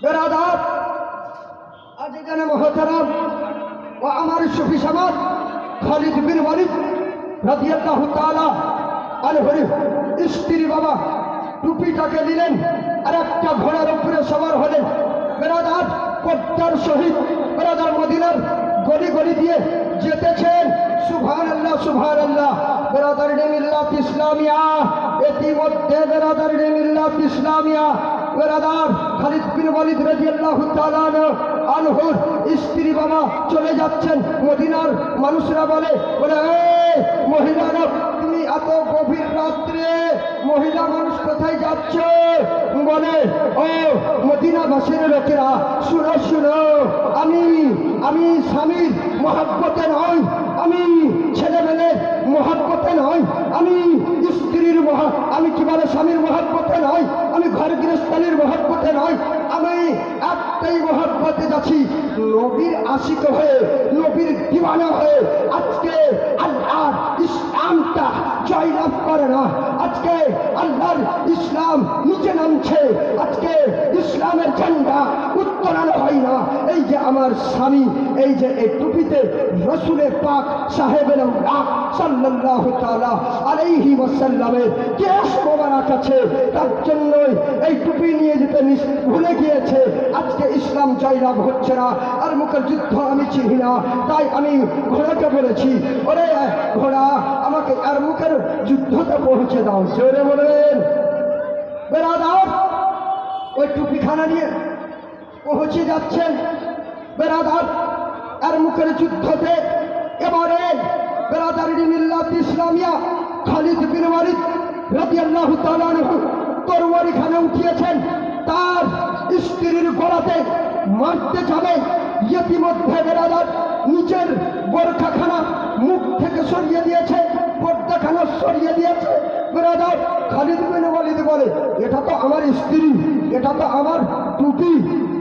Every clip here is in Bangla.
বেরাদাত আজিজানে মোহতারাম ও আমার সুফি সমাজ খালিদ বিন ওয়ালিদ রাদিয়াল্লাহু তাআলা আনহুর স্ত্রী বাবা টুপিটাকে দিলেন আর একটা ঘোড়ার উপরে সবার হলেন। বেরাদাত পদ্মার শহীদ বেরাদার মদিনার গলি গলি দিয়ে যেতেছেন। সুবহানাল্লাহ সুবহানাল্লাহ। বেরাদার মিল্লাত ইসলামিয়া ইতিমধ্যে বেরাদার মিল্লাত ইসলামিয়া বেরাদার খালিদ বিন ওয়ালিদ রাদিয়াল্লাহু তাআলা আনহুর স্ত্রী বাবা চলে যাচ্ছেন। মদিনার মানুষরা বলে মহিলারা তুমি এত গভীর রাত্রে মহিলা মানুষ কোথায় যাচ্ছ? বলে ও মদিনাবাসীর লোকেরা শুনো শুনো, আমি স্বামীর মহব্বতে নয়, আমি ছেলেমেয়ের মহব্বতে নয়, আমি স্ত্রীর আমি কি বলে স্বামীর মহব্বতে নয়, আমি ঘর গৃহস্থালির মহব্বতে নয়, আমি একটাই মহব্বতে যাচ্ছি নবীর আশিক হয়ে, নবীর দিওয়ানা হয়ে। আজকে আল্লাহর ইসলামটা জয়লাভ করে না, আজকে আল্লাহর ইসলাম নিচে নামছে, আজকে ইসলামের ঝান্ডা উত্তোলন হয় না। এই যে আমার স্বামী, এই যে এই টুপিতে রসুলের পাক সাহেবের সাল্লাল্লাহু তাআলা আলাইহি ওয়াসাল্লামের কেশ মোবারক আছে, তার জন্যই এই টুপি নিয়ে যেতে ভুলে গিয়েছে। আজকে ইসলাম জয়লাভ হচ্ছে না, আর মুখের যুদ্ধ আমি চিনি না, তাই আমি ঘোড়াকে বলেছি ওরে ঘোড়া আমাকে আর মুখের যুদ্ধতে পৌঁছে দাও। জোরে বলেন বেরাদার ওই টুপিখানা নিয়ে পৌঁছে যাচ্ছেন। বেরাদার আর মুখের যুদ্ধতে এবারে বেরাদার মিল্লাত ইসলামিয়া খালিদ বিন ওয়ালিদ রাদিয়াল্লাহু তাআলা আনহু তরবারিখানা উঠিয়েছেন, তার স্ত্রীর গলাতে মারতে যাবে। ইতিমধ্যে বেরাদার নিচের বোরখাখানা মুখ থেকে সরিয়ে দিয়েছে, পর্দাখানা সরিয়ে দিয়েছে। বেরাদার খালিদ বিন ওয়ালিদ বলে এটা তো আমার স্ত্রী, এটা তো আমার টুপি,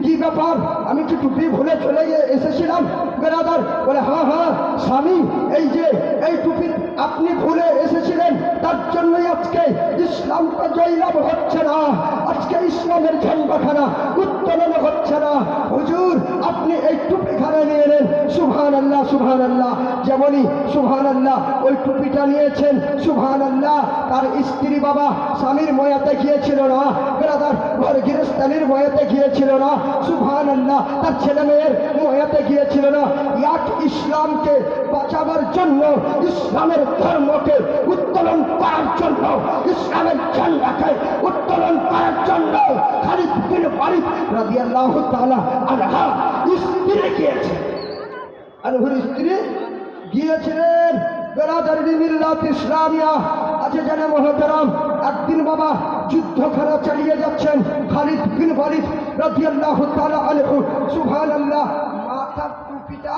কি ব্যাপার আমি কি টুপি ভুলে চলে এসেছিলাম? বেরাদার বলে হ্যাঁ স্বামী, এই যে এই টুপি আপনি ভুলে এসেছিলেন, তার জন্যই আজকে ইসলামটা জয়লাভ হচ্ছে না, আজকে ইসলামের ঝান্ডাখানা উত্তোলন হচ্ছে না। হুজুর আপনি এই টুপিখানা নিয়ে নেন। সুবহানাল্লাহ সুবহানাল্লাহ। যেমনই সুবহানাল্লাহ ওই টুপিটা নিয়েছেন, সুবহানাল্লাহ তার স্ত্রী বাবা স্বামীর ময়াতে গিয়েছিল না, বেরাদার ঘর গৃহস্থালির ময়াতে গিয়েছিল না, সুবহানাল্লাহ তার ছেলে মেয়ের ময়াতে গিয়েছিল না। এক ইসলামকে বাঁচাবার জন্য, ইসলামের ধর্মকে উত্তোলন করার জন্য, ইসলামের ঝান্ডাকে উত্তোলন করার জন্য খালিদ বিন ওয়ালিদ রাদিয়াল্লাহু তাআলা আনহু স্ত্রী গিয়েছে, আনহুর স্ত্রী গিয়েছিলেন। বেরাদার মিল্লাত ইসলামিয়া আছে জানে মোহতারাম, একদিন বাবা যুদ্ধখানা চালিয়ে যাচ্ছেন খালিদ বিন ওয়ালিদ রাদিয়াল্লাহু তাআলা আনহু। সুবহানাল্লাহ মাথার টুপিটা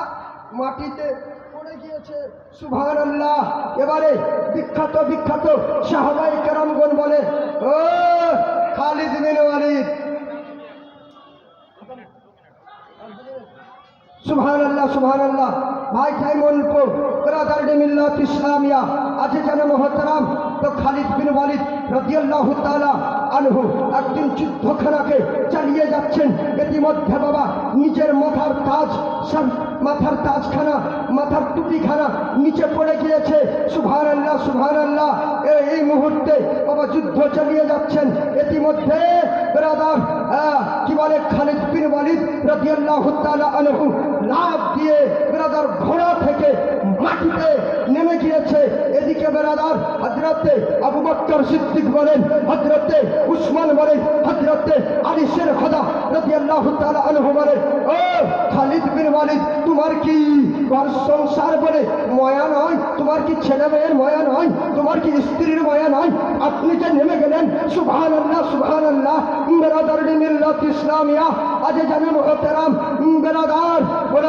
মাটিতে পড়ে গিয়েছে। সুবহানাল্লাহ। এবারে বিখ্যাত বিখ্যাত সাহাবায়ে কেরামগণ বলে ও খালিদ বিন ওয়ালিদ, সুবহানাল্লাহ সুবহানাল্লাহ। ভাই টাইমনপুর বেরাদার মিল্লাত ইসলামিয়া আছে জানে মোহতারাম, তো খালিদ বিন ওয়ালিদ রাদিয়াল্লাহু তাআলা আনহু একদিন যুদ্ধখানাকে চালিয়ে যাচ্ছেন। ইতিমধ্যে বাবা নিজের মাথার তাজখানা, মাথার টুপিখানা নিচে পড়ে গিয়েছে। সুবহানাল্লাহ সুবহানাল্লাহ। এই মুহূর্তে বাবা যুদ্ধ চালিয়ে যাচ্ছেন। ইতিমধ্যে বেরাদার কি বলে খালিদ বিন ওয়ালিদ রাদিয়াল্লাহু তাআলা আনহু লাফ দিয়ে বেরাদার ঘোড়া থেকে মাটিতে নেমে গিয়েছে। এদিকে বেরাদার হযরতে আবু বকর সিদ্দিক বলেন, হযরতে উসমান বলেন, হযরতে আলী শের খোদা রাদিয়াল্লাহু তাআলা আনহু বলেন ও খালিদ বিন ওয়ালিদ তোমার কি ঘর সংসার বলে ময়া নয়? তোমার কি ছেলে মেয়ের ময়া নয়? তোমার কি স্ত্রীর ময়া নয়? আপনি যে নেমে গেলেন। সুবহানাল্লাহ সুবহানাল্লাহ। বেরাদার মিল্লাত ইসলামিয়া আজ জানেন মোহতারাম বেরাদার বলে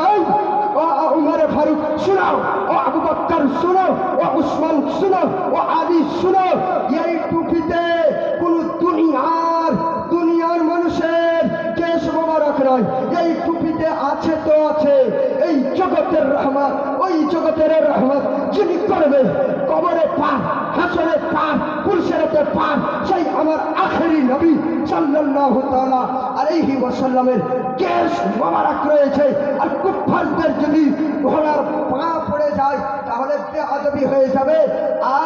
ও উমর ফারুক শোনাও, ও আবু বকর শোনো, ও উসমান শোনো, ও আলী শোনো, এই টুপিতে কোন দুনিয়ার মানুষের কেশ মোবারক নয়। এই টুপিতে আছে তো আছে, এই জগতের রহমত, ওই জগতের রহমত যিনি করবে কবরে পার, হাসরে পার, পুরসেরাতে পার, সেই আমার আখেরি নবী সাল্লাল্লাহু তাআলা আলাইহি ওয়াসাল্লামের কেশ মোবারক রয়েছে। আর কুফফারদের যদি ঘোড়ার পা পড়ে যায় তাহলে বেয়াদবি হয়ে যাবে।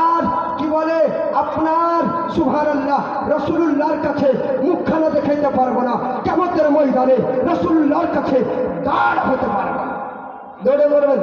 আর কি বলে আপনার সুবহানাল্লাহ, রাসূলুল্লাহর কাছে মুখখানা দেখাইতে পারবো না, কিয়ামতের ময়দানে রাসূলুল্লাহর কাছে দাঁড় হতে পারবো না। দৌড়ে বলবেন